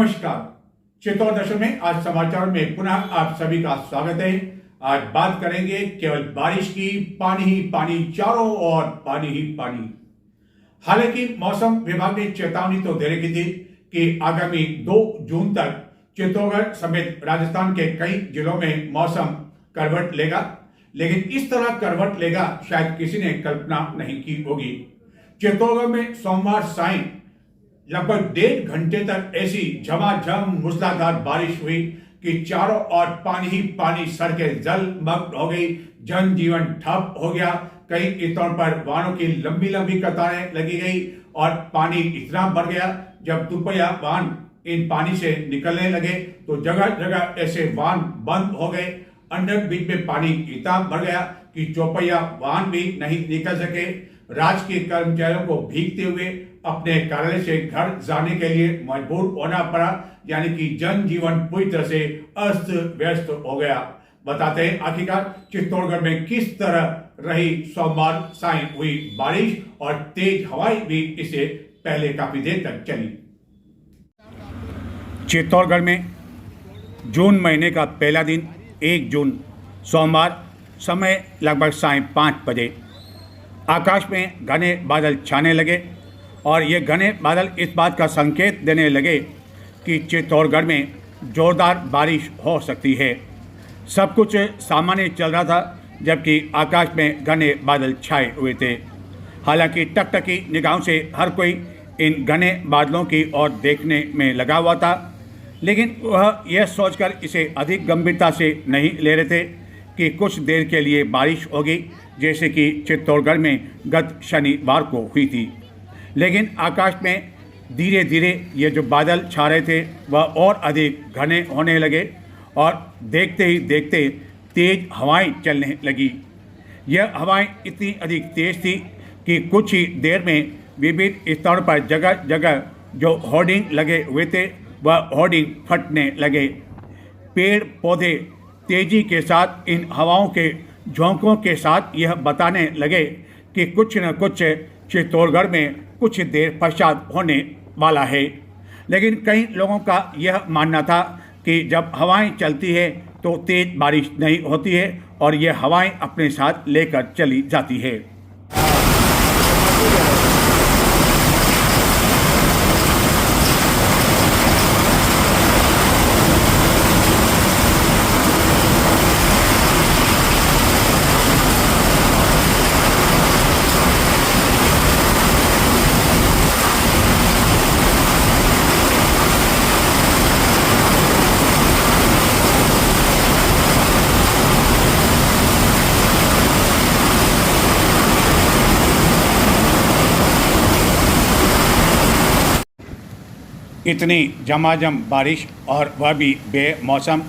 नमस्कार। चित्तौड़ दशम में आज समाचार में पुनः आप सभी का स्वागत है। आज बात करेंगे केवल बारिश की। पानी ही पानी, चारों ओर पानी ही पानी। हालांकि मौसम विभाग ने चेतावनी तो दे रखी थी कि आगामी 2 जून तक चित्तौड़गढ़ समेत राजस्थान के कई जिलों में मौसम करवट लेगा, लेकिन इस तरह करवट लेगा शायद किसी ने कल्पना नहीं की होगी। चित्तौड़गढ़ में सोमवार सायं लगभग 1.5 घंटे तक ऐसी झमाझम मूसलाधार बारिश हुई कि चारों ओर पानी ही पानी, सड़कें जलमग्न हो गई, जनजीवन ठप हो गया। कई स्थानों पर वाहनों की लंबी लंबी कतारें लगी गई और पानी इतना बढ़ गया, जब दुपहिया वाहन इन पानी से निकलने लगे तो जगह जगह ऐसे वाहन बंद हो गए। अंडर ब्रिज में पानी इतना बढ़ गया कि चौपहिया वाहन भी नहीं निकल सके। राजकीय कर्मचारियों को भीगते हुए अपने कार्यालय से घर जाने के लिए मजबूर होना पड़ा, यानी कि जनजीवन पूरी तरह से अस्त व्यस्त हो गया। बताते हैं आखिरकार चित्तौड़गढ़ में किस तरह रही सोमवार सायं हुई बारिश और तेज हवाएं भी इससे पहले काफी देर तक चली। चित्तौड़गढ़ में जून महीने का पहला दिन 1 जून सोमवार, समय लगभग सायं 5 बजे। आकाश में घने बादल छाने लगे और ये घने बादल इस बात का संकेत देने लगे कि चित्तौड़गढ़ में जोरदार बारिश हो सकती है। सब कुछ सामान्य चल रहा था, जबकि आकाश में घने बादल छाए हुए थे। हालांकि टकटकी निगाहों से हर कोई इन घने बादलों की ओर देखने में लगा हुआ था, लेकिन वह यह सोचकर इसे अधिक गंभीरता से नहीं ले रहे थे कि कुछ देर के लिए बारिश होगी, जैसे कि चित्तौड़गढ़ में गत शनिवार को हुई थी। लेकिन आकाश में धीरे धीरे ये जो बादल छा रहे थे वह और अधिक घने होने लगे और देखते ही देखते तेज हवाएं चलने लगी। यह हवाएं इतनी अधिक तेज थी कि कुछ ही देर में विभिन्न स्थानों पर जगह जगह जो होर्डिंग लगे हुए थे वह होर्डिंग फटने लगे। पेड़ पौधे तेजी के साथ इन हवाओं के झोंकों के साथ यह बताने लगे कि कुछ न कुछ चित्तौड़गढ़ में कुछ देर पश्चात होने वाला है। लेकिन कई लोगों का यह मानना था कि जब हवाएं चलती है तो तेज बारिश नहीं होती है और यह हवाएं अपने साथ लेकर चली जाती है। इतनी झमाझम बारिश और वह भी बेमौसम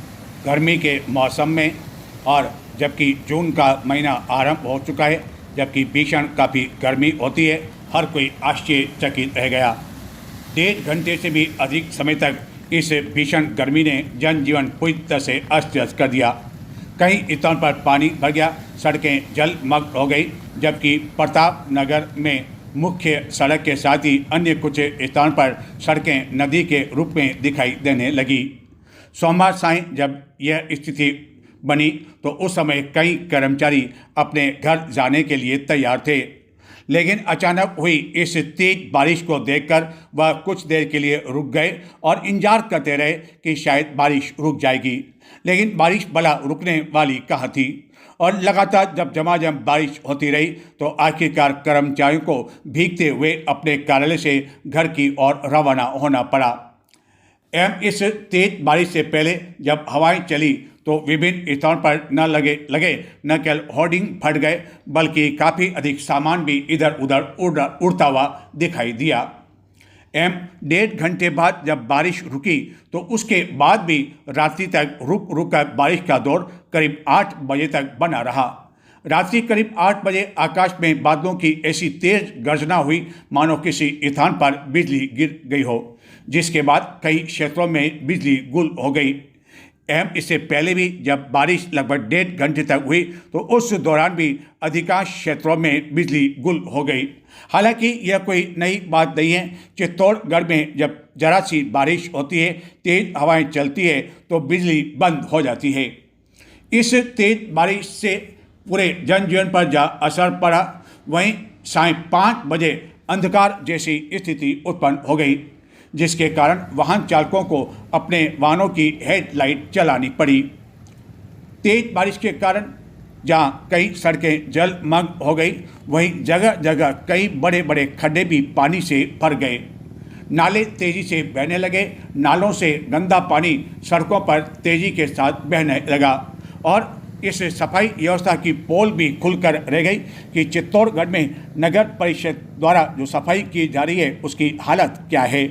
गर्मी के मौसम में, और जबकि जून का महीना आरंभ हो चुका है, जबकि भीषण काफ़ी गर्मी होती है, हर कोई आश्चर्यचकित रह गया। 1.5 घंटे से भी अधिक समय तक इस भीषण गर्मी ने जनजीवन पूरी तरह से अस्त व्यस्त कर दिया। कई स्थानों पर पानी भर गया, सड़कें जलमग्न हो गई, जबकि प्रताप नगर में मुख्य सड़क के साथ ही अन्य कुछ स्थानों पर सड़कें नदी के रूप में दिखाई देने लगी। सोमवार सायं जब यह स्थिति बनी तो उस समय कई कर्मचारी अपने घर जाने के लिए तैयार थे, लेकिन अचानक हुई इस तेज बारिश को देखकर वह कुछ देर के लिए रुक गए और इंतजार करते रहे कि शायद बारिश रुक जाएगी। लेकिन बारिश भला रुकने वाली कहाँ थी, और लगातार जब झमाझम बारिश होती रही तो आखिरकार कर्मचारियों को भीगते हुए अपने कार्यालय से घर की ओर रवाना होना पड़ा। इस तेज बारिश से पहले जब हवाएं चली तो विभिन्न स्थानों पर न केवल होर्डिंग फट गए, बल्कि काफ़ी अधिक सामान भी इधर उधर उड़ता हुआ दिखाई दिया। 1.5 घंटे बाद जब बारिश रुकी तो उसके बाद भी रात्रि तक रुक रुक कर बारिश का दौर करीब 8 बजे तक बना रहा। रात्रि करीब 8 बजे आकाश में बादलों की ऐसी तेज गर्जना हुई मानो किसी स्थान पर बिजली गिर गई हो, जिसके बाद कई क्षेत्रों में बिजली गुल हो गई। एवं इससे पहले भी जब बारिश लगभग 1.5 घंटे तक हुई तो उस दौरान भी अधिकांश क्षेत्रों में बिजली गुल हो गई। हालांकि यह कोई नई बात नहीं है। चित्तौड़गढ़ में जब जरा सी बारिश होती है, तेज हवाएं चलती है तो बिजली बंद हो जाती है। इस तेज बारिश से पूरे जनजीवन पर जहाँ असर पड़ा, वहीं साढ़े 5 बजे अंधकार जैसी स्थिति उत्पन्न हो गई, जिसके कारण वाहन चालकों को अपने वाहनों की हेडलाइट चलानी पड़ी। तेज बारिश के कारण जहाँ कई सड़कें जलमग्न हो गई, वहीं जगह जगह कई बड़े बड़े खड्डे भी पानी से भर गए। नाले तेजी से बहने लगे। नालों से गंदा पानी सड़कों पर तेजी के साथ बहने लगा और इस सफाई व्यवस्था की पोल भी खुलकर रह गई कि चित्तौड़गढ़ में नगर परिषद द्वारा जो सफाई की जा रही है उसकी हालत क्या है।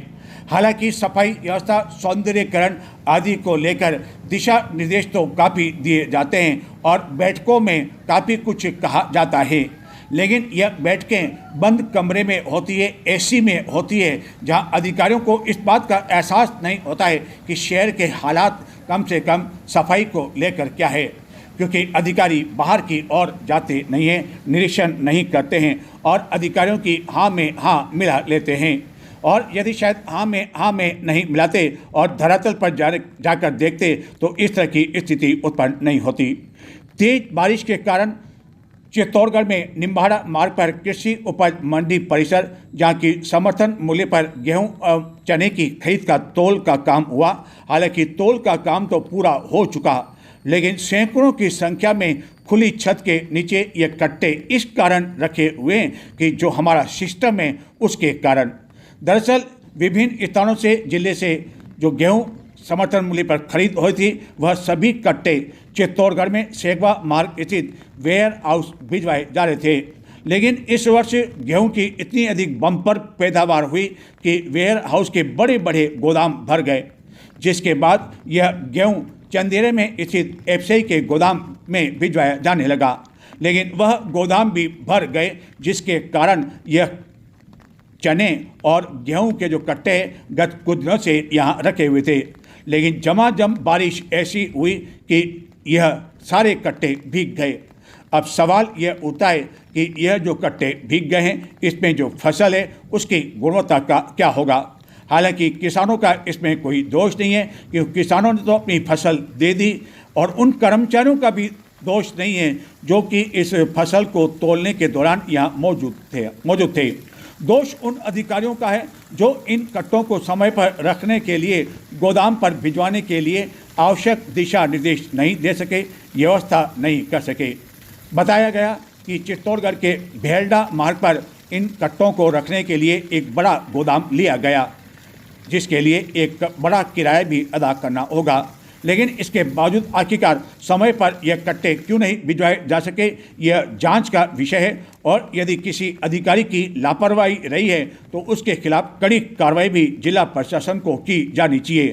हालांकि सफाई व्यवस्था, सौंदर्यीकरण आदि को लेकर दिशा निर्देश तो काफ़ी दिए जाते हैं और बैठकों में काफ़ी कुछ कहा जाता है, लेकिन यह बैठकें बंद कमरे में होती है, एसी में होती है, जहां अधिकारियों को इस बात का एहसास नहीं होता है कि शहर के हालात कम से कम सफाई को लेकर क्या है, क्योंकि अधिकारी बाहर की ओर जाते नहीं हैं, निरीक्षण नहीं करते हैं और अधिकारियों की हाँ में हाँ मिला लेते हैं। और यदि शायद हाँ में नहीं मिलाते और धरातल पर जाकर देखते तो इस तरह की स्थिति उत्पन्न नहीं होती। तेज बारिश के कारण चित्तौड़गढ़ में निम्बाड़ा मार्ग पर कृषि उपज मंडी परिसर, जहाँ की समर्थन मूल्य पर गेहूं चने की खरीद का तौल का काम हुआ। हालांकि तौल का काम तो पूरा हो चुका, लेकिन सैकड़ों की संख्या में खुली छत के नीचे ये कट्टे इस कारण रखे हुए हैं कि जो हमारा सिस्टम है उसके कारण। दरअसल विभिन्न स्थानों से जिले से जो गेहूं समर्थन मूल्य पर खरीद हुई थी, वह सभी कट्टे चित्तौड़गढ़ में सेगवा मार्ग स्थित वेयर हाउस भिजवाए जा रहे थे। लेकिन इस वर्ष गेहूं की इतनी अधिक बम्पर पैदावार हुई कि वेयर हाउस के बड़े बड़े गोदाम भर गए, जिसके बाद यह गेहूं चंदेरे में स्थित एफसीआई के गोदाम में भिजवाया जाने लगा, लेकिन वह गोदाम भी भर गए, जिसके कारण यह चने और गेहूं के जो कट्टे गत कुछ दिनों से यहाँ रखे हुए थे, लेकिन झमाझम बारिश ऐसी हुई कि यह सारे कट्टे भीग गए। अब सवाल यह उठता है कि यह जो कट्टे भीग गए हैं, इसमें जो फसल है उसकी गुणवत्ता का क्या होगा। हालांकि किसानों का इसमें कोई दोष नहीं है, क्योंकि किसानों ने तो अपनी फसल दे दी और उन कर्मचारियों का भी दोष नहीं है जो कि इस फसल को तोलने के दौरान यहाँ मौजूद थे। दोष उन अधिकारियों का है जो इन कट्टों को समय पर रखने के लिए, गोदाम पर भिजवाने के लिए आवश्यक दिशा निर्देश नहीं दे सके, व्यवस्था नहीं कर सके। बताया गया कि चित्तौड़गढ़ के भेल्डा मार्ग पर इन कट्टों को रखने के लिए एक बड़ा गोदाम लिया गया, जिसके लिए एक बड़ा किराया भी अदा करना होगा। लेकिन इसके बावजूद आखिरकार समय पर यह कट्टे क्यों नहीं भिजवाए जा सके, यह जांच का विषय है और यदि किसी अधिकारी की लापरवाही रही है तो उसके खिलाफ कड़ी कार्रवाई भी जिला प्रशासन को की जानी चाहिए।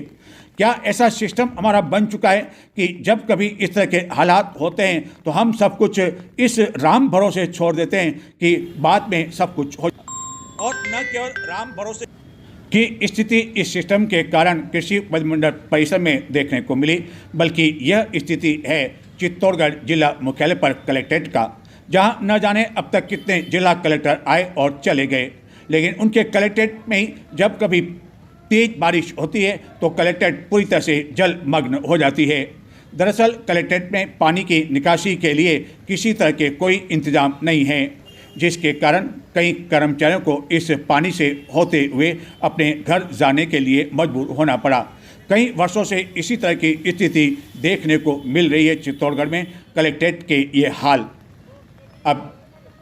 क्या ऐसा सिस्टम हमारा बन चुका है कि जब कभी इस तरह के हालात होते हैं तो हम सब कुछ इस राम भरोसे छोड़ देते हैं कि बाद में सब कुछ हो, और न केवल राम भरोसे की स्थिति इस सिस्टम के कारण कृषि उपज मंडल परिसर में देखने को मिली, बल्कि यह स्थिति है चित्तौड़गढ़ जिला मुख्यालय पर कलेक्ट्रेट का, जहां न जाने अब तक कितने जिला कलेक्टर आए और चले गए, लेकिन उनके कलेक्ट्रेट में ही जब कभी तेज बारिश होती है तो कलेक्ट्रेट पूरी तरह से जलमग्न हो जाती है। दरअसल कलेक्ट्रेट में पानी की निकासी के लिए किसी तरह के कोई इंतजाम नहीं है, जिसके कारण कई कर्मचारियों को इस पानी से होते हुए अपने घर जाने के लिए मजबूर होना पड़ा। कई वर्षों से इसी तरह की स्थिति देखने को मिल रही है चित्तौड़गढ़ में, कलेक्ट्रेट के ये हाल। अब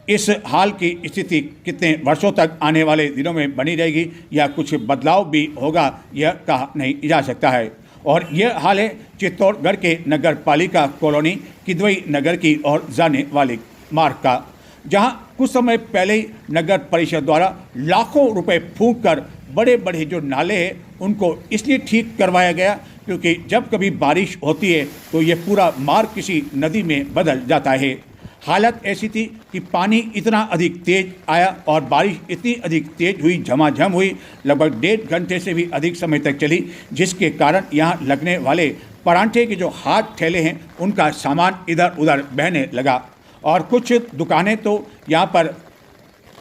इस हाल की स्थिति कितने वर्षों तक आने वाले दिनों में बनी रहेगी या कुछ बदलाव भी होगा, यह कहा नहीं जा सकता है। और यह हाल है चित्तौड़गढ़ के नगर पालिका कॉलोनी किदवई नगर की ओर जाने वाले मार्ग का, जहां कुछ समय पहले ही नगर परिषद द्वारा लाखों रुपए फूंक कर बड़े बड़े जो नाले हैं उनको इसलिए ठीक करवाया गया क्योंकि जब कभी बारिश होती है तो ये पूरा मार्ग किसी नदी में बदल जाता है। हालत ऐसी थी कि पानी इतना अधिक तेज आया और बारिश इतनी अधिक तेज हुई, झमाझम हुई, लगभग 1.5 घंटे से भी अधिक समय तक चली, जिसके कारण यहाँ लगने वाले परांठे के जो हाथ ठेले हैं उनका सामान इधर उधर बहने लगा और कुछ दुकानें तो यहाँ पर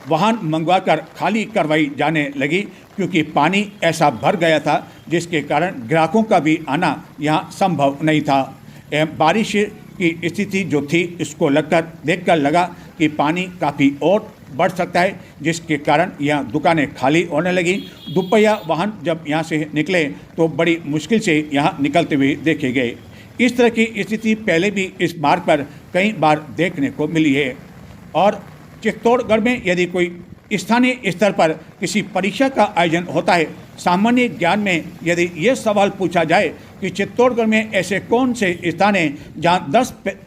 वाहन मंगवाकर खाली करवाई जाने लगी, क्योंकि पानी ऐसा भर गया था जिसके कारण ग्राहकों का भी आना यहाँ संभव नहीं था। बारिश की स्थिति जो थी इसको देखकर लगा कि पानी काफ़ी और बढ़ सकता है, जिसके कारण यहाँ दुकानें खाली होने लगी। दुपहिया वाहन जब यहाँ से निकले तो बड़ी मुश्किल से यहाँ निकलते हुए देखे गए। इस तरह की स्थिति पहले भी इस मार्ग पर कई बार देखने को मिली है। और चित्तौड़गढ़ में यदि कोई स्थानीय स्तर पर किसी परीक्षा का आयोजन होता है, सामान्य ज्ञान में यदि ये सवाल पूछा जाए कि चित्तौड़गढ़ में ऐसे कौन से स्थान हैं जहाँ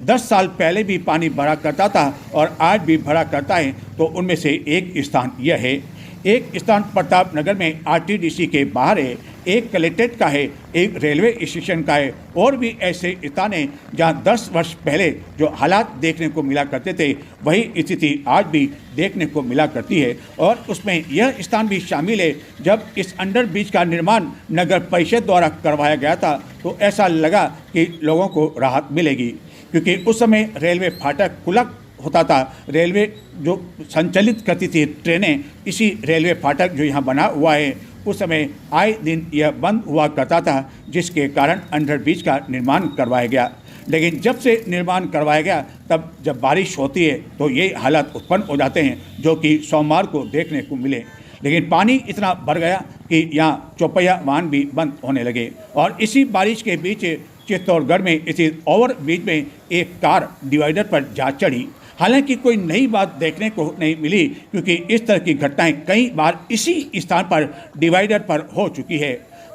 10 साल पहले भी पानी भरा करता था और आज भी भरा करता है, तो उनमें से एक स्थान यह है। एक स्थान प्रताप नगर में आरटीडीसी के बाहर है, एक कलेक्ट्रेट का है, एक रेलवे स्टेशन का है। और भी ऐसे स्थान हैं जहाँ 10 वर्ष पहले जो हालात देखने को मिला करते थे वही स्थिति आज भी देखने को मिला करती है। और उसमें यह स्थान भी शामिल है, जब इस अंडर ब्रिज का निर्माण नगर परिषद द्वारा करवाया गया था तो ऐसा लगा कि लोगों को राहत मिलेगी, क्योंकि उस समय रेलवे फाटक खुला होता था। रेलवे जो संचालित करती थी ट्रेनें इसी रेलवे फाटक जो यहाँ बना हुआ है, उस समय आए दिन यह बंद हुआ करता था, जिसके कारण अंडर ब्रिज का निर्माण करवाया गया। लेकिन जब से निर्माण करवाया गया तब जब बारिश होती है तो ये हालात उत्पन्न हो जाते हैं, जो कि सोमवार को देखने को मिले। लेकिन पानी इतना भर गया कि यहाँ चौपहिया वाहन भी बंद होने लगे। और इसी बारिश के बीच चित्तौड़गढ़ में इसी ओवर ब्रिज में एक कार डिवाइडर पर जा चढ़ी। हालांकि कोई नई बात देखने को नहीं मिली, क्योंकि इस तरह की घटनाएं कई बार इसी स्थान पर डिवाइडर पर हो चुकी है।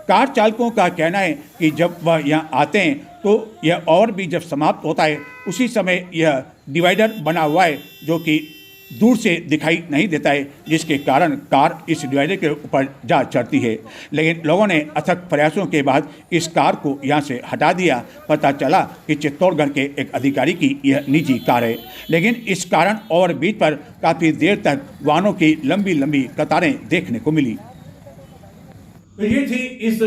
कार चालकों का कहना है कि जब वह यहाँ आते हैं तो यह और भी जब समाप्त होता है उसी समय यह डिवाइडर बना हुआ है, जो कि दूर से दिखाई नहीं देता है, जिसके कारण कार इस डिवाइडर के ऊपर जा चढ़ती है। लेकिन लोगों ने अथक प्रयासों के बाद इस कार को यहाँ से हटा दिया। पता चला कि चित्तौड़गढ़ के एक अधिकारी की यह निजी कार है, लेकिन इस कारण ओवरब्रिज पर काफ़ी देर तक वाहनों की लंबी लंबी कतारें देखने को मिली। तो ये थी इस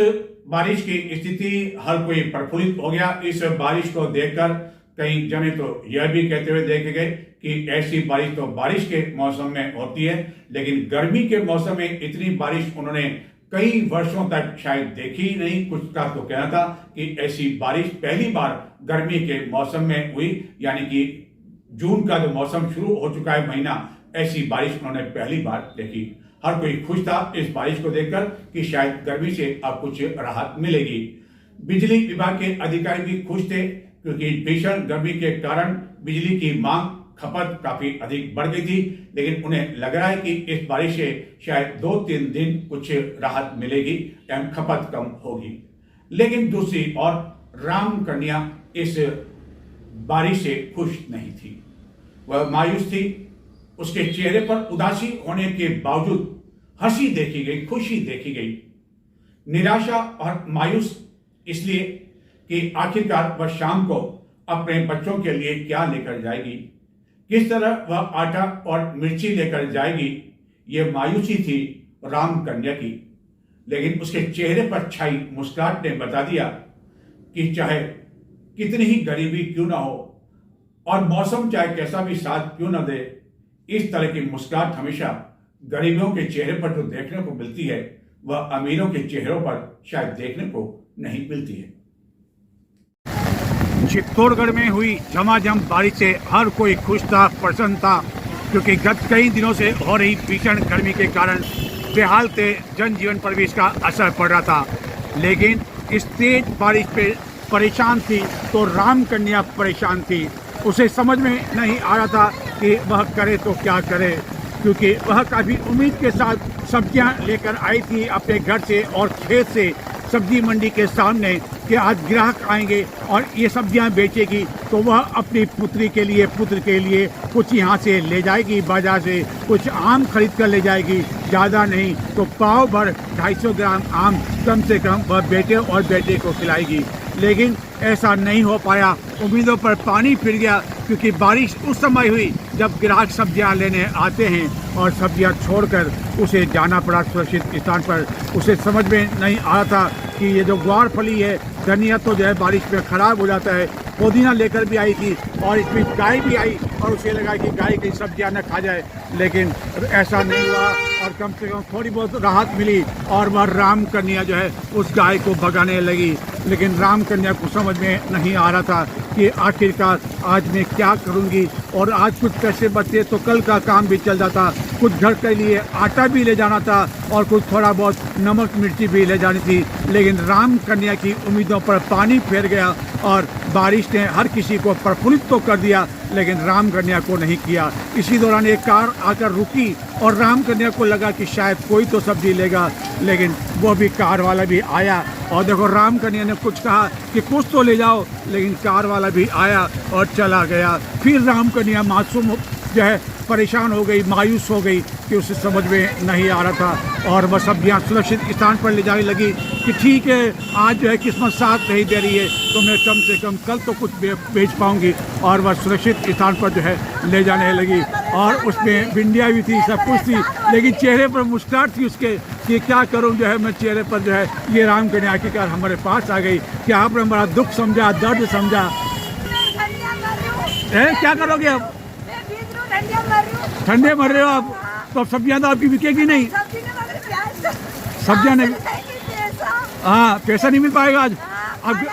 बारिश की स्थिति। हर कोई प्रफुल्लित हो गया इस बारिश को देखकर। कई जने तो यह भी कहते हुए देखे गए कि ऐसी बारिश तो बारिश के मौसम में होती है, लेकिन गर्मी के मौसम में इतनी बारिश उन्होंने कई वर्षों तक शायद देखी ही नहीं। कुछ का तो कहना था कि ऐसी बारिश पहली बार गर्मी के मौसम में हुई, यानी कि जून का जो मौसम शुरू हो चुका है महीना, ऐसी बारिश उन्होंने पहली बार देखी। हर कोई खुश था इस बारिश को देखकर कि शायद गर्मी से अब कुछ राहत मिलेगी। बिजली विभाग के अधिकारी भी खुश थे, क्योंकि भीषण गर्मी के कारण बिजली की मांग खपत काफी अधिक बढ़ गई थी। लेकिन उन्हें लग रहा है कि इस बारिश से शायद 2-3 दिन कुछ राहत मिलेगी एवं खपत कम होगी। लेकिन दूसरी ओर राम कन्या इस बारिश से खुश नहीं थी, वह मायूस थी। उसके चेहरे पर उदासी होने के बावजूद हंसी देखी गई, खुशी देखी गई। निराशा और मायूस इसलिए कि आखिरकार वह शाम को अपने बच्चों के लिए क्या लेकर जाएगी, किस तरह वह आटा और मिर्ची लेकर जाएगी, ये मायूसी थी राम कन्या की। लेकिन उसके चेहरे पर छाई मुस्कुराहट ने बता दिया कि चाहे कितनी ही गरीबी क्यों ना हो और मौसम चाहे कैसा भी साथ क्यों ना दे, इस तरह की मुस्कुराहट हमेशा गरीबों के चेहरे पर जो देखने को मिलती है वह अमीरों के चेहरों पर शायद देखने को नहीं मिलती है। चित्तौड़गढ़ में हुई झमाझम बारिश से हर कोई खुश था, प्रसन्न था, क्योंकि गत कई दिनों से हो रही भीषण गर्मी के कारण बेहाल थे जनजीवन पर भी इसका असर पड़ रहा था। लेकिन इस तेज बारिश पे परेशान थी तो राम कन्या परेशान थी। उसे समझ में नहीं आ रहा था कि वह करे तो क्या करे, क्योंकि वह काफ़ी उम्मीद के साथ सब्जियां लेकर आई थी अपने घर से और खेत से सब्जी मंडी के सामने कि आज ग्राहक आएंगे और ये सब्जियां बेचेगी, तो वह अपनी पुत्री के लिए पुत्र के लिए कुछ यहाँ से ले जाएगी, बाजार से कुछ आम खरीद कर ले जाएगी, ज़्यादा नहीं तो पाव भर 250 ग्राम आम कम से कम वह बेटे और बेटे को खिलाएगी। लेकिन ऐसा नहीं हो पाया, उम्मीदों पर पानी फिर गया, क्योंकि बारिश उस समय हुई जब ग्राहक सब्जियां लेने आते हैं और सब्जियां छोड़कर उसे जाना पड़ा सुरक्षित स्थान पर। उसे समझ में नहीं आ रहा था कि ये जो ग्वार फली है धनिया तो जो है बारिश में ख़राब हो जाता है। पुदीना लेकर भी आई थी और इसमें गाय भी आई और उसे लगा कि गाय की सब्जियां न खा जाए, लेकिन ऐसा नहीं हुआ और कम से कम थोड़ी बहुत राहत मिली और वह राम कन्या जो है उस गाय को भगाने लगी। लेकिन राम कन्या को समझ में नहीं आ रहा था कि आखिरकार आज मैं क्या करूंगी, और आज कुछ पैसे बचे तो कल का काम भी चल जाता, कुछ घर के लिए आटा भी ले जाना था और कुछ थोड़ा बहुत नमक मिर्ची भी ले जानी थी। लेकिन राम कन्या की उम्मीदों पर पानी फेर गया और बारिश ने हर किसी को प्रफुल्लित तो कर दिया लेकिन राम कन्या को नहीं किया। इसी दौरान एक कार आकर रुकी और राम कन्या को लगा कि शायद कोई तो सब्जी लेगा, लेकिन वो भी कार वाला भी आया और देखो राम कन्या ने कुछ कहा कि कुछ तो ले जाओ, लेकिन कार वाला भी आया और चला गया। फिर राम कन्या मासूम जो है परेशान हो गई, मायूस हो गई कि उसे समझ में नहीं आ रहा था और वह सब्जियाँ सुरक्षित स्थान पर ले जाने लगी कि ठीक है आज जो है किस्मत साथ नहीं दे रही है तो मैं कम से कम कल तो कुछ बेच पाऊंगी, और वह सुरक्षित स्थान पर जो है ले जाने लगी। और उसमें भिंडियाँ भी थी, सब कुछ थी, लेकिन चेहरे पर मुस्कुराहट थी उसके कि क्या करूं, जो है मैं चेहरे पर जो है ये राम कन्या आखिरकार हमारे पास आ गई कि आपने हमारा दुख समझा, दर्द समझा। क्या करोगे अब? ठंडे मर रहे हो आप, तो सब्जियां तो आपकी बिकेगी नहीं, सब्जियां नहीं, हाँ पैसा नहीं मिल पाएगा आज। अब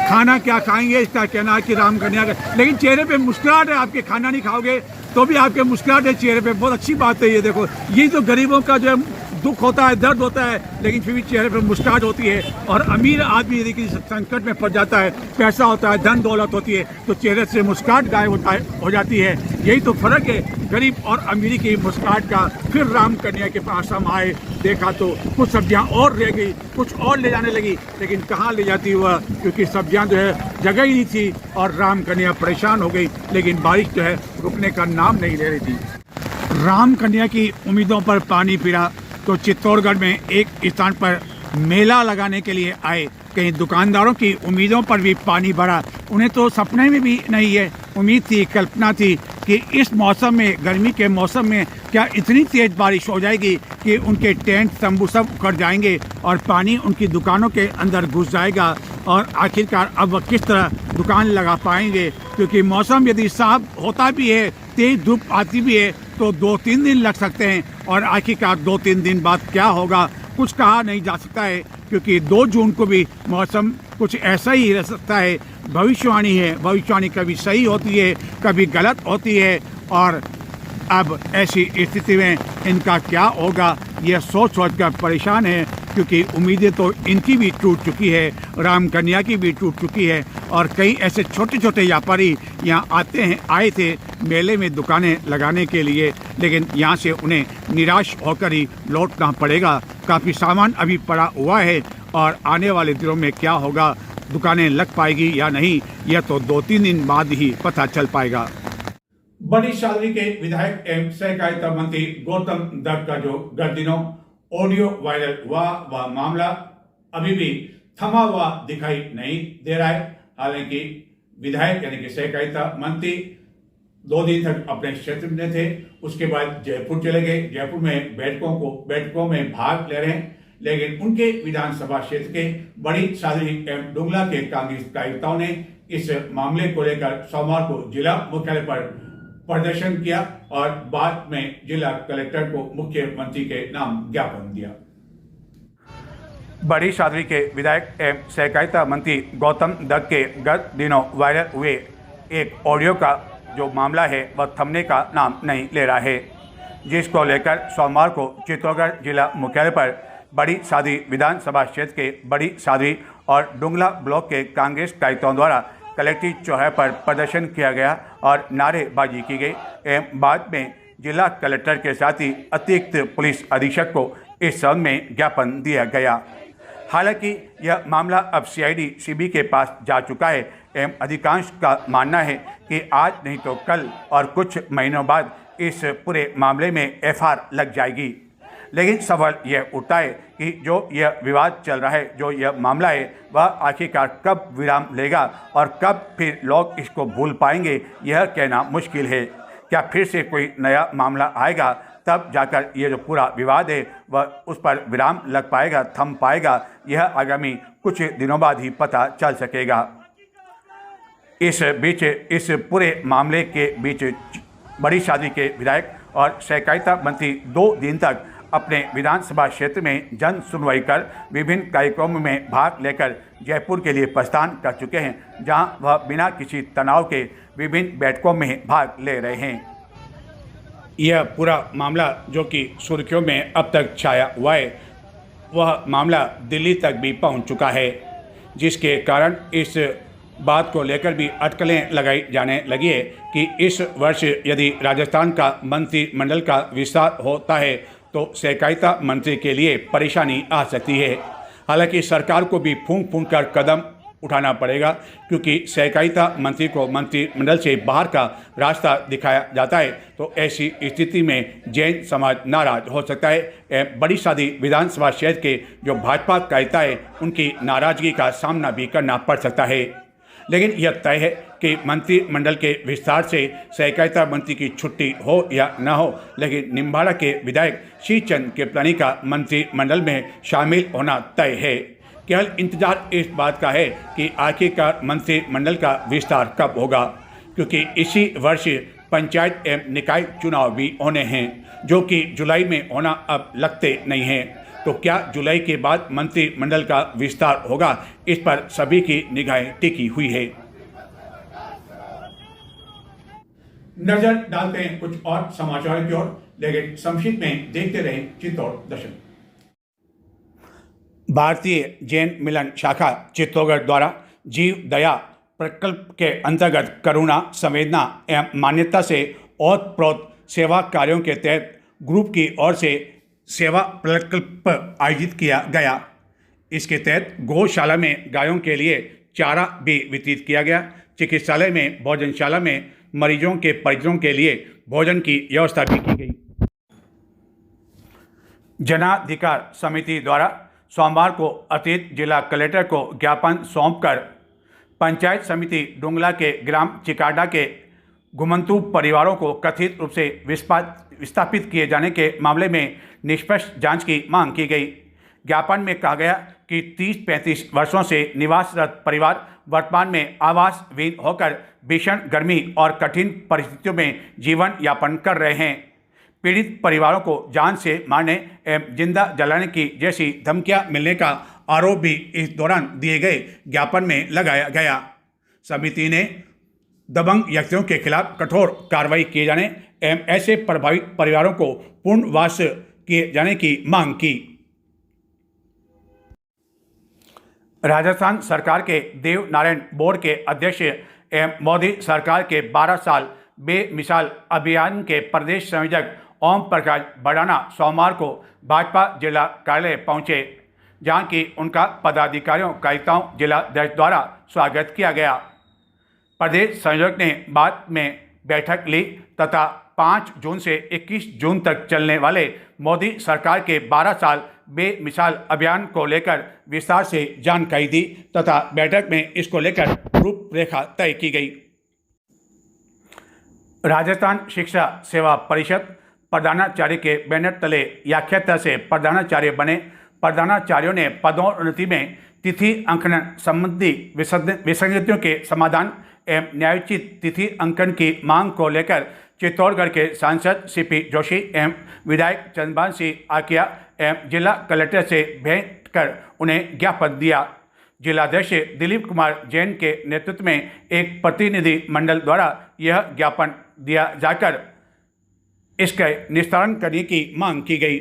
खाना क्या खाएंगे, इसका कहना है कि राम कन्या का, लेकिन चेहरे पे मुस्कुराहट है आपके, खाना नहीं खाओगे तो भी आपके मुस्कुराहट है चेहरे पे, बहुत अच्छी बात है ये। देखो ये तो गरीबों का जो है दुख होता है, दर्द होता है, लेकिन फिर भी चेहरे पर मुस्कुराहट होती है। और अमीर आदमी यदि किसी संकट में फंस जाता है, पैसा होता है, धन दौलत होती है, तो चेहरे से मुस्कुराहट गायब हो जाती है। यही तो फर्क है गरीब और अमीरी की मुस्कुराहट का। फिर राम कन्या के पास हम आए, देखा तो कुछ सब्जियां और रह गई, कुछ और ले जाने लगी, लेकिन कहाँ ले जाती हुआ, क्योंकि सब्जियां जो है जगह ही नहीं थी और राम कन्या परेशान हो गई। लेकिन बारिश जो है रुकने का नाम नहीं ले रही थी। राम कन्या की उम्मीदों पर पानी फिरा तो चित्तौड़गढ़ में एक स्थान पर मेला लगाने के लिए आए। कहीं दुकानदारों की उम्मीदों पर भी पानी भरा। उन्हें तो सपने में भी नहीं है उम्मीद थी, कल्पना थी कि इस मौसम में, गर्मी के मौसम में क्या इतनी तेज़ बारिश हो जाएगी कि उनके टेंट तंबू सब उखड़ जाएंगे और पानी उनकी दुकानों के अंदर घुस जाएगा। और आखिरकार अब वह किस तरह दुकान लगा पाएंगे, क्योंकि मौसम यदि साफ होता भी है, तेज़ धूप आती भी है, तो 2-3 दिन लग सकते हैं। और आखिरकार 2-3 दिन बाद क्या होगा कुछ कहा नहीं जा सकता है, क्योंकि 2 जून को भी मौसम कुछ ऐसा ही रह सकता है। भविष्यवाणी है, भविष्यवाणी कभी सही होती है, कभी गलत होती है। और अब ऐसी स्थिति में इनका क्या होगा यह सोच कर परेशान है, क्योंकि उम्मीदें तो इनकी भी टूट चुकी है, राम कन्या की भी टूट चुकी है। और कई ऐसे छोटे छोटे व्यापारी यहाँ आए थे मेले में दुकानें लगाने के लिए, लेकिन यहाँ से उन्हें निराश होकर ही लौटना पड़ेगा। काफ़ी सामान अभी पड़ा हुआ है और आने वाले दिनों में क्या होगा, दुकानें लग पाएगी या नहीं, यह तो 2-3 दिन बाद ही पता चल पाएगा। बड़ी शादरी के विधायक एवं सहकारिता मंत्री गौतम दत्त का जो गत दिनों ऑडियो वायरल हुआ वह मामला अभी भी थमा हुआ दिखाई नहीं दे रहा है। हालांकि विधायक यानी कि सहकारिता मंत्री 2 दिन तक अपने क्षेत्र में थे, उसके बाद जयपुर चले गए। जयपुर में बैठकों में भाग ले रहे हैं, लेकिन उनके विधानसभा क्षेत्र के बड़ी शादरी एवं डुंगला के कांग्रेस कार्यकर्ताओं ने इस मामले को लेकर सोमवार को जिला मुख्यालय पर प्रदर्शन किया और बाद में जिला कलेक्टर को मुख्यमंत्री के नाम ज्ञापन दिया। बड़ी शादरी के विधायक एवं सहकारिता मंत्री गौतम दत्त के गत दिनों वायरल हुए एक ऑडियो का जो मामला है वह थमने का नाम नहीं ले रहा है, जिसको लेकर सोमवार को चित्तौड़गढ़ जिला मुख्यालय पर बड़ी शादरी विधानसभा क्षेत्र के बड़ी शादरी और डुंगला ब्लॉक के कांग्रेस कार्यकर्ताओं द्वारा कलेक्ट्रेट चौराहे पर प्रदर्शन किया गया और नारेबाजी की गई एवं बाद में जिला कलेक्टर के साथ ही अतिरिक्त पुलिस अधीक्षक को इस संबंध में ज्ञापन दिया गया। हालांकि यह मामला अब सीआईडी सीबी के पास जा चुका है एवं अधिकांश का मानना है कि आज नहीं तो कल और कुछ महीनों बाद इस पूरे मामले में एफआईआर लग जाएगी। लेकिन सवाल यह उठता है कि जो यह विवाद चल रहा है, जो यह मामला है, वह आखिरकार कब विराम लेगा और कब फिर लोग इसको भूल पाएंगे, यह कहना मुश्किल है। क्या फिर से कोई नया मामला आएगा तब जाकर ये जो पूरा विवाद है वह उस पर विराम लग पाएगा, थम पाएगा। यह आगामी कुछ दिनों बाद ही पता चल सकेगा। इस बीच इस पूरे मामले के बीच बड़ी शादी के विधायक और सहकारिता मंत्री 2 दिन तक अपने विधानसभा क्षेत्र में जन सुनवाई कर विभिन्न कार्यक्रमों में भाग लेकर जयपुर के लिए प्रस्थान कर चुके हैं, जहां वह बिना किसी तनाव के विभिन्न बैठकों में भाग ले रहे हैं। यह पूरा मामला जो कि सुर्खियों में अब तक छाया हुआ है, वह मामला दिल्ली तक भी पहुंच चुका है, जिसके कारण इस बात को लेकर भी अटकलें लगाई जाने लगी है कि इस वर्ष यदि राजस्थान का मंत्रिमंडल का विस्तार होता है तो सहकारिता मंत्री के लिए परेशानी आ सकती है। हालांकि सरकार को भी फूंक फूंक कर कदम उठाना पड़ेगा, क्योंकि सहकारिता मंत्री को मंत्रिमंडल से बाहर का रास्ता दिखाया जाता है, तो ऐसी स्थिति में जैन समाज नाराज हो सकता है। बड़ी शादी विधानसभा क्षेत्र के जो भाजपा कार्यकर्ता है उनकी नाराजगी का सामना भी करना पड़ सकता है। लेकिन यह तय है कि मंत्रिमंडल के विस्तार से सहकारिता मंत्री की छुट्टी हो या न हो, लेकिन निम्बाड़ा के विधायक श्री चंद कृपलानी का मंत्रिमंडल में शामिल होना तय है। केवल इंतजार इस बात का है कि आखिरकार मंत्रिमंडल का विस्तार कब होगा, क्योंकि इसी वर्ष पंचायत एवं निकाय चुनाव भी होने हैं, जो कि जुलाई में होना अब लगते नहीं हैं। तो क्या जुलाई के बाद मंत्रिमंडल का विस्तार होगा, इस पर सभी की निगाहें टिकी हुई है। नजर डालते हैं कुछ और समाचारों की ओर, लेकिन संक्षिप्त में देखते रहें चित्तौड़ दर्शन। भारतीय जैन मिलन शाखा चित्तौड़गढ़ द्वारा जीव दया प्रकल्प के अंतर्गत करुणा, संवेदना एवं मान्यता से ओतप्रोत सेवा कार्यों के तहत ग्रुप की ओर से सेवा प्रकल्प आयोजित किया गया। इसके तहत गौशाला में गायों के लिए चारा भी वितरित किया गया। चिकित्सालय में भोजनशाला में मरीजों के परिजनों के लिए भोजन की व्यवस्था भी की गई। जनाधिकार समिति द्वारा सोमवार को अतिरिक्त जिला कलेक्टर को ज्ञापन सौंपकर पंचायत समिति डुंगला के ग्राम चिकाडा के घुमंतु परिवारों को कथित रूप से विस्थापित किए जाने के मामले में निष्पक्ष जांच की मांग की गई। ज्ञापन में कहा गया कि 30-35 वर्षों से निवासरत परिवार वर्तमान में आवास विहीन होकर भीषण गर्मी और कठिन परिस्थितियों में जीवन यापन कर रहे हैं। पीड़ित परिवारों को जान से मारने एवं जिंदा जलाने की जैसी धमकियां मिलने का आरोप भी इस दौरान दिए गए ज्ञापन में लगाया गया। समिति ने दबंग व्यक्तियों के खिलाफ कठोर कार्रवाई किए जाने एवं ऐसे प्रभावित परिवारों को पुनर्वास किए जाने की मांग की। राजस्थान सरकार के देव नारायण बोर्ड के अध्यक्ष एवं मोदी सरकार के 12 साल बेमिसाल अभियान के प्रदेश संयोजक ओम प्रकाश बड़ाना सोमवार को भाजपा जिला कार्यालय पहुंचे, जहां की उनका पदाधिकारियों कार्यकर्ताओं जिलाध्यक्ष द्वारा स्वागत किया गया। प्रदेश संयोजक ने बाद में बैठक ली तथा 5 जून से 21 जून तक चलने वाले मोदी सरकार के 12 साल बेमिसाल अभियान को लेकर विस्तार से जानकारी दी तथा बैठक में इसको लेकर रूपरेखा तय की गई। राजस्थान शिक्षा सेवा परिषद प्रधानाचार्य के बैनर तले व्याख्याता से प्रधानाचार्य बने प्रधानाचार्यों ने पदोन्नति में तिथि अंकन संबंधी विसंगतियों के समाधान एवं न्यायोचित तिथि अंकन की मांग को लेकर चित्तौड़गढ़ के सांसद सीपी जोशी एवं विधायक चंद्रभान सिंह आकिया एवं जिला कलेक्टर से भेंट कर उन्हें ज्ञापन दिया। जिलाध्यक्ष दिलीप कुमार जैन के नेतृत्व में एक प्रतिनिधि मंडल द्वारा यह ज्ञापन दिया जाकर इसका निस्तारण करने की मांग की गई।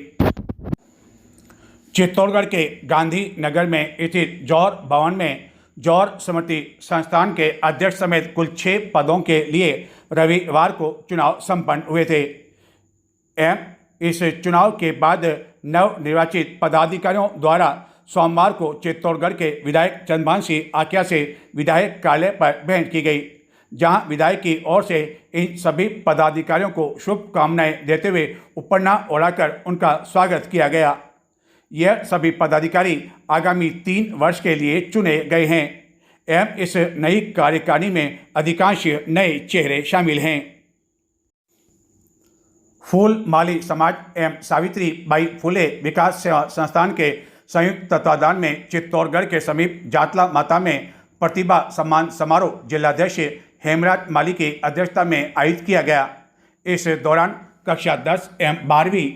चित्तौड़गढ़ के गांधी नगर में स्थित जौहर भवन में जौहर स्मृति संस्थान के अध्यक्ष समेत कुल 6 पदों के लिए रविवार को चुनाव संपन्न हुए थे एवं इस चुनाव के बाद नवनिर्वाचित पदाधिकारियों द्वारा सोमवार को चित्तौड़गढ़ के विधायक चंद्रभान सिंह आकिया से विधायक कार्यालय पर भेंट की गई, जहां विधायक की ओर से इन सभी पदाधिकारियों को शुभकामनाएं देते हुए उपरना ओढ़ाकर उनका स्वागत किया गया। यह सभी पदाधिकारी आगामी 3 वर्ष के लिए चुने गए हैं एवं इस नई कार्यकारिणी में अधिकांश नए चेहरे शामिल हैं। फूल माली समाज एवं सावित्री बाई फुले विकास सेवा संस्थान के संयुक्त तत्वाधान में चित्तौड़गढ़ के समीप जातला माता में प्रतिभा सम्मान समारोह जिलाध्यक्ष हेमराज माली की अध्यक्षता में आयोजित किया गया। इस दौरान कक्षा 10 एवं 12वीं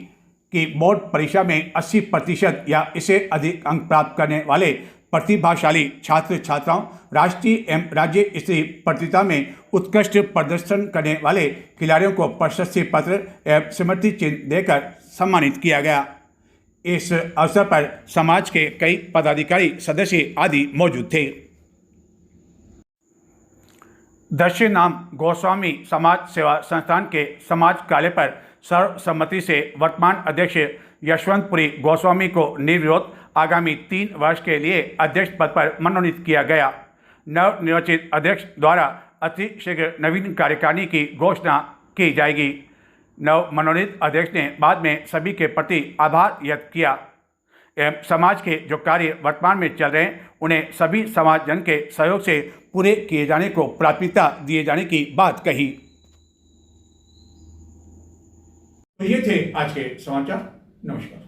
की बोर्ड परीक्षा में 80% या इससे अधिक अंक प्राप्त करने वाले प्रतिभाशाली छात्र छात्राओं, राष्ट्रीय एवं राज्य स्तरीय प्रतियोगिता में उत्कृष्ट प्रदर्शन करने वाले खिलाड़ियों को प्रशस्ति पत्र एवं स्मृति चिन्ह देकर सम्मानित किया गया। इस अवसर पर समाज के कई पदाधिकारी, सदस्य आदि मौजूद थे। दक्षिणाम गोस्वामी समाज सेवा संस्थान के समाज कार्य पर सर्वसम्मति से वर्तमान अध्यक्ष यशवंतपुरी गोस्वामी को निर्विरोध आगामी 3 वर्ष के लिए अध्यक्ष पद पर मनोनीत किया गया। नवनिर्वाचित अध्यक्ष द्वारा अति शीघ्र नवीन कार्यकारिणी की घोषणा की जाएगी। नव मनोनीत अध्यक्ष ने बाद में सभी के प्रति आभार व्यक्त किया एवं समाज के जो कार्य वर्तमान में चल रहे हैं उन्हें सभी समाजजन के सहयोग से पूरे किए जाने को प्राथमिकता दिए जाने की बात कही। तो ये थे आज के समाचार। नमस्कार।